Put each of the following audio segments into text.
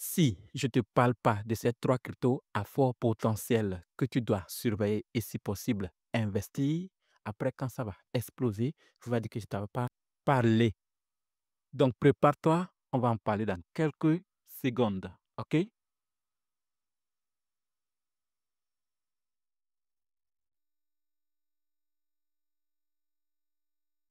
Si je ne te parle pas de ces trois cryptos à fort potentiel que tu dois surveiller et si possible investir, après quand ça va exploser, tu vas dire que je ne t'avais pas parlé. Donc prépare-toi, on va en parler dans quelques secondes. OK?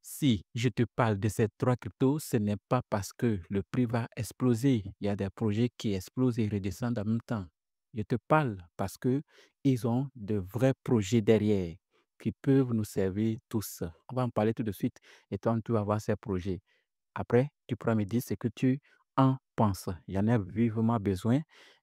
Si je te parle de ces trois cryptos, ce n'est pas parce que le prix va exploser. Il y a des projets qui explosent et redescendent en même temps. Je te parle parce que ils ont de vrais projets derrière qui peuvent nous servir tous. On va en parler tout de suite et toi, tu vas voir ces projets. Après, tu pourras me dire ce que tu en penses. J'en ai vivement besoin.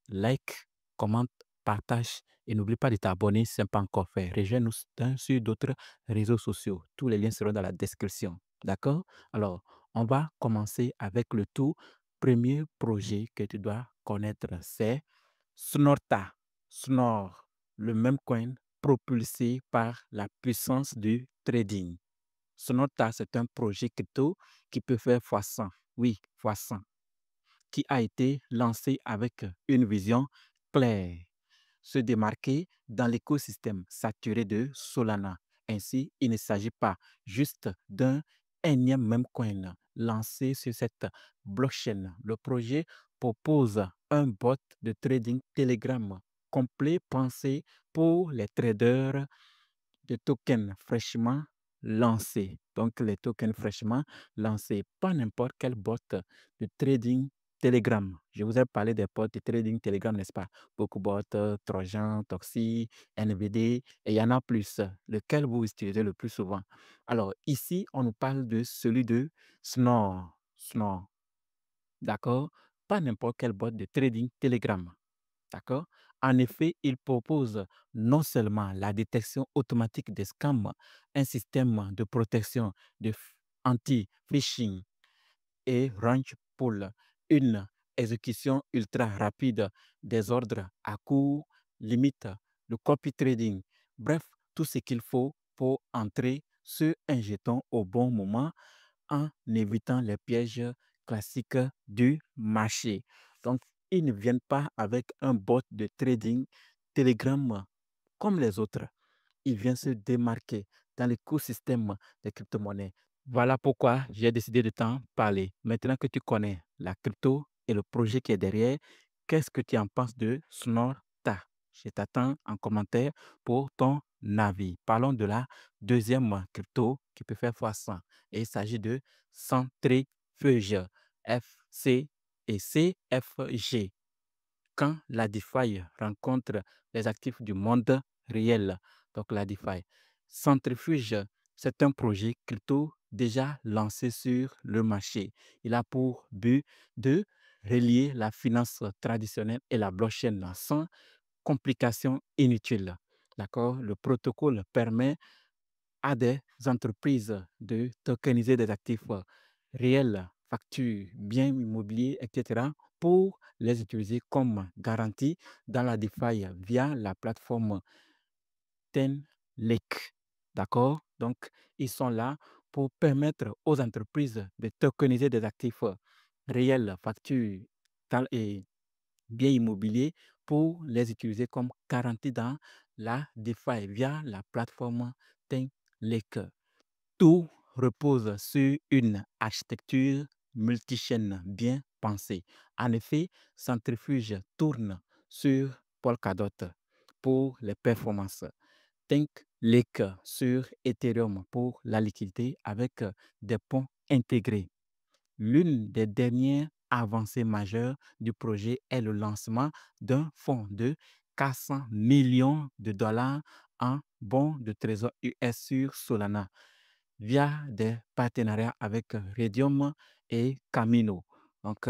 Like, commente, partage et n'oublie pas de t'abonner si ce n'est pas encore fait. Rejoins-nous sur d'autres réseaux sociaux. Tous les liens seront dans la description. D'accord? Alors, on va commencer avec le tout premier projet que tu dois connaître. C'est Snorta. Snor, le même coin propulsé par la puissance du trading. Sonota, c'est un projet crypto qui peut faire x100. Oui, x100. Qui a été lancé avec une vision claire. Se démarquer dans l'écosystème saturé de Solana. Ainsi, il ne s'agit pas juste d'un énième même coin lancé sur cette blockchain. Le projet propose un bot de trading Telegram complet pensé pour les traders de tokens fraîchement lancés. Donc, les tokens fraîchement lancés, pas n'importe quel bot de trading Telegram. Je vous ai parlé des bots de trading Telegram, n'est-ce pas? BokuBot, Trojan, Toxi, NVD, et il y en a plus. Lequel vous utilisez le plus souvent? Alors, ici, on nous parle de celui de Snore. Snore, d'accord? Pas n'importe quel bot de trading Telegram. D'accord? En effet, il propose non seulement la détection automatique des scams, un système de protection de anti-phishing et range pool, une exécution ultra rapide des ordres à court limite, le copy trading, bref, tout ce qu'il faut pour entrer sur un jeton au bon moment en évitant les pièges classiques du marché. Donc, ils ne viennent pas avec un bot de trading Telegram comme les autres. Ils viennent se démarquer dans l'écosystème des crypto-monnaies. Voilà pourquoi j'ai décidé de t'en parler. Maintenant que tu connais la crypto et le projet qui est derrière, qu'est-ce que tu en penses de Snorta? Je t'attends en commentaire pour ton avis. Parlons de la deuxième crypto qui peut faire x100. Et il s'agit de Centrifuge, FC et CFG. Quand la DeFi rencontre les actifs du monde réel, donc la DeFi. Centrifuge, c'est un projet crypto déjà lancé sur le marché. Il a pour but de relier la finance traditionnelle et la blockchain sans complications inutiles. D'accord? Le protocole permet à des entreprises de tokeniser des actifs réels, factures, biens immobiliers, etc., pour les utiliser comme garantie dans la DeFi via la plateforme Tenlake. D'accord? Donc, ils sont là pour permettre aux entreprises de tokeniser des actifs réels, factures et biens immobiliers pour les utiliser comme garantie dans la DeFi via la plateforme Tenlake. Tout repose sur une architecture multichaîne bien pensée. En effet, Centrifuge tourne sur Polkadot pour les performances. Think Lake sur Ethereum pour la liquidité avec des ponts intégrés. L'une des dernières avancées majeures du projet est le lancement d'un fonds de 400 millions de dollars en bons de trésor US sur Solana via des partenariats avec Redium et Camino. Donc,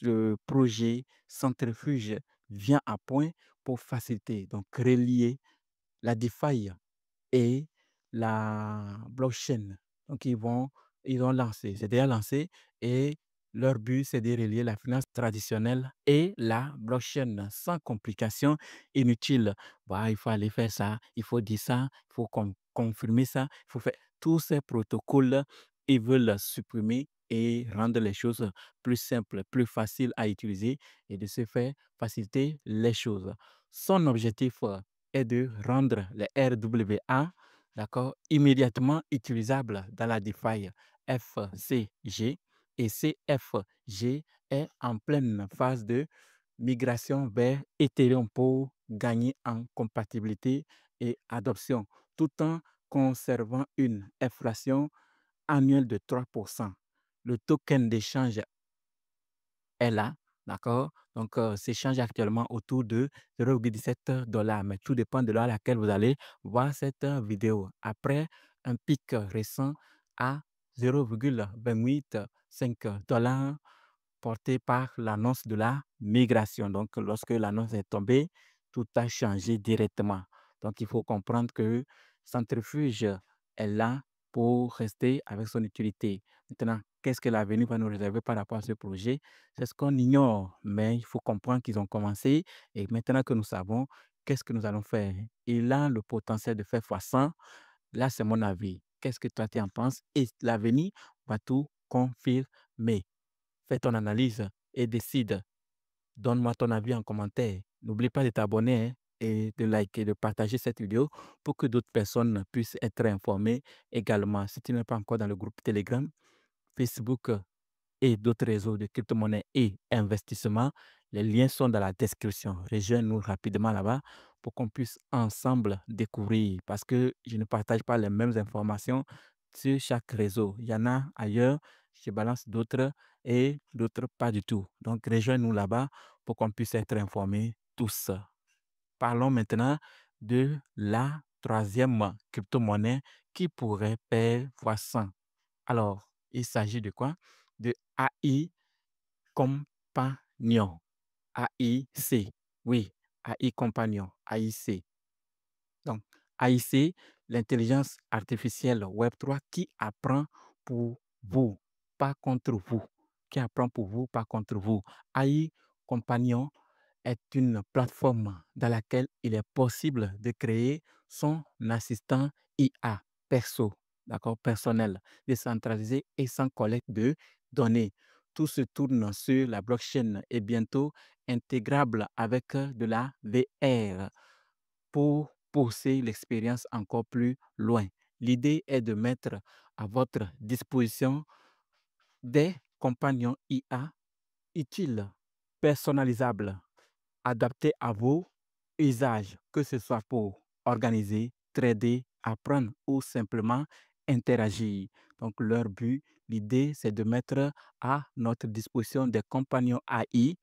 le projet Centrifuge vient à point pour faciliter, donc relier la DeFi et la blockchain. Donc, ils ont lancé, c'est déjà lancé et leur but, c'est de relier la finance traditionnelle et la blockchain sans complications inutiles. Bah, il faut aller faire ça, il faut dire ça, il faut confirmer ça, il faut faire tous ces protocoles, ils veulent supprimer et rendre les choses plus simples, plus faciles à utiliser et de ce fait faciliter les choses. Son objectif est de rendre les RWA, d'accord, immédiatement utilisables dans la DeFi FCG et CFG est en pleine phase de migration vers Ethereum pour gagner en compatibilité et adoption, tout en conservant une inflation annuelle de 3%. Le token d'échange est là, d'accord? Donc, s'échange actuellement autour de 0,17 $, mais tout dépend de l'heure à laquelle vous allez voir cette vidéo. Après un pic récent à 0,285 $ porté par l'annonce de la migration. Donc, lorsque l'annonce est tombée, tout a changé directement. Donc, il faut comprendre que Centrifuge est là pour rester avec son utilité. Maintenant, qu'est-ce que l'avenir va nous réserver par rapport à ce projet? C'est ce qu'on ignore, mais il faut comprendre qu'ils ont commencé et maintenant que nous savons, qu'est-ce que nous allons faire? Il a le potentiel de faire x100. Là, c'est mon avis. Qu'est-ce que toi, tu en penses? Et l'avenir va tout confirmer. Fais ton analyse et décide. Donne-moi ton avis en commentaire. N'oublie pas de t'abonner, hein, et de liker, de partager cette vidéo pour que d'autres personnes puissent être informées également. Si tu n'es pas encore dans le groupe Telegram, Facebook et d'autres réseaux de crypto-monnaie et investissement, les liens sont dans la description. Rejoins-nous rapidement là-bas pour qu'on puisse ensemble découvrir parce que je ne partage pas les mêmes informations sur chaque réseau. Il y en a ailleurs, je balance d'autres et d'autres pas du tout. Donc, rejoins-nous là-bas pour qu'on puisse être informés tous. Parlons maintenant de la troisième crypto-monnaie qui pourrait faire x100. Alors, il s'agit de quoi? De AI Companion. AIC. Oui, AI Companion. AIC. Donc, AIC, l'intelligence artificielle Web3 qui apprend pour vous, pas contre vous. Qui apprend pour vous, pas contre vous. AI Companion est une plateforme dans laquelle il est possible de créer son assistant IA perso, d'accord, personnel, décentralisé et sans collecte de données. Tout se tourne sur la blockchain et bientôt intégrable avec de la VR pour pousser l'expérience encore plus loin. L'idée est de mettre à votre disposition des compagnons IA utiles, personnalisables, adaptés à vos usages, que ce soit pour organiser, trader, apprendre ou simplement interagir. Donc, leur but, l'idée, c'est de mettre à notre disposition des compagnons AI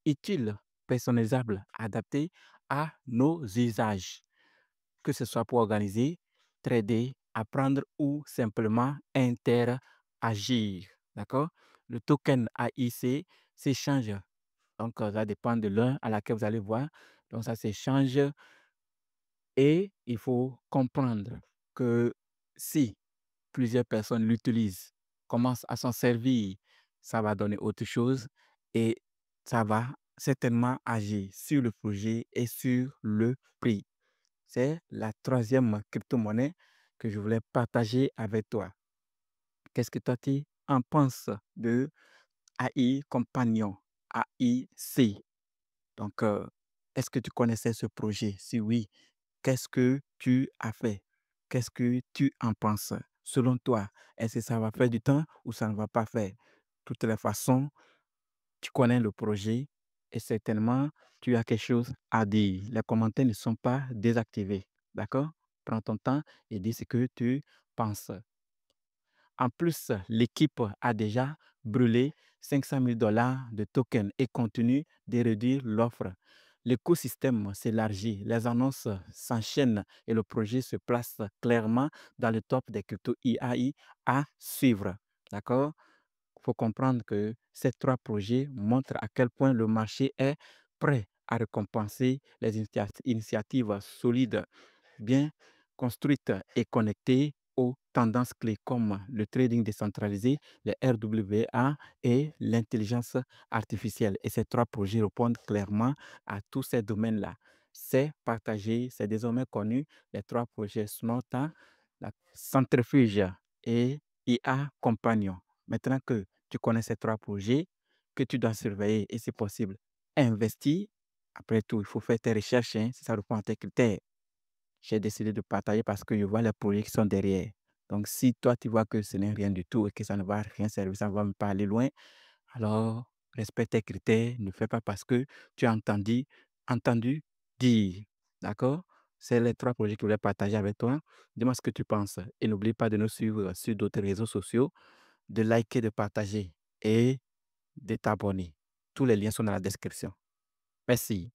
utiles, personnalisables, adaptés à nos usages, que ce soit pour organiser, trader, apprendre ou simplement interagir. D'accord? Le token AIC s'échange. Donc, ça dépend de l'heure à laquelle vous allez voir. Donc, ça s'échange et il faut comprendre que si plusieurs personnes l'utilisent, commencent à s'en servir, ça va donner autre chose et ça va certainement agir sur le projet et sur le prix. C'est la troisième crypto-monnaie que je voulais partager avec toi. Qu'est-ce que toi, tu en penses de AI Companion, AIC? Donc, est-ce que tu connaissais ce projet? Si oui, qu'est-ce que tu as fait? Qu'est-ce que tu en penses? Selon toi, est-ce que ça va faire du temps ou ça ne va pas faire? De toutes les façons, tu connais le projet et certainement, tu as quelque chose à dire. Les commentaires ne sont pas désactivés. D'accord? Prends ton temps et dis ce que tu penses. En plus, l'équipe a déjà brûlé 500 000 $ de tokens et continue de réduire l'offre. L'écosystème s'élargit, les annonces s'enchaînent et le projet se place clairement dans le top des crypto IAI à suivre. D'accord? Il faut comprendre que ces trois projets montrent à quel point le marché est prêt à récompenser les initiatives solides, bien construites et connectées aux tendances clés comme le trading décentralisé, les RWA et l'intelligence artificielle. Et ces trois projets répondent clairement à tous ces domaines-là. C'est partagé, c'est désormais connu. Les trois projets Snorta, la Centrifuge et IA Companion. Maintenant que tu connais ces 3 projets que tu dois surveiller et si possible, investir. Après tout, il faut faire tes recherches, hein, si ça répond à tes critères. J'ai décidé de partager parce que je vois les projets qui sont derrière. Donc, si toi, tu vois que ce n'est rien du tout et que ça ne va rien servir, ça ne va même pas aller loin, alors respecte tes critères, ne fais pas parce que tu as entendu dire. D'accord? C'est les 3 projets que je voulais partager avec toi. Dis-moi ce que tu penses et n'oublie pas de nous suivre sur d'autres réseaux sociaux, de liker, de partager et de t'abonner. Tous les liens sont dans la description. Merci.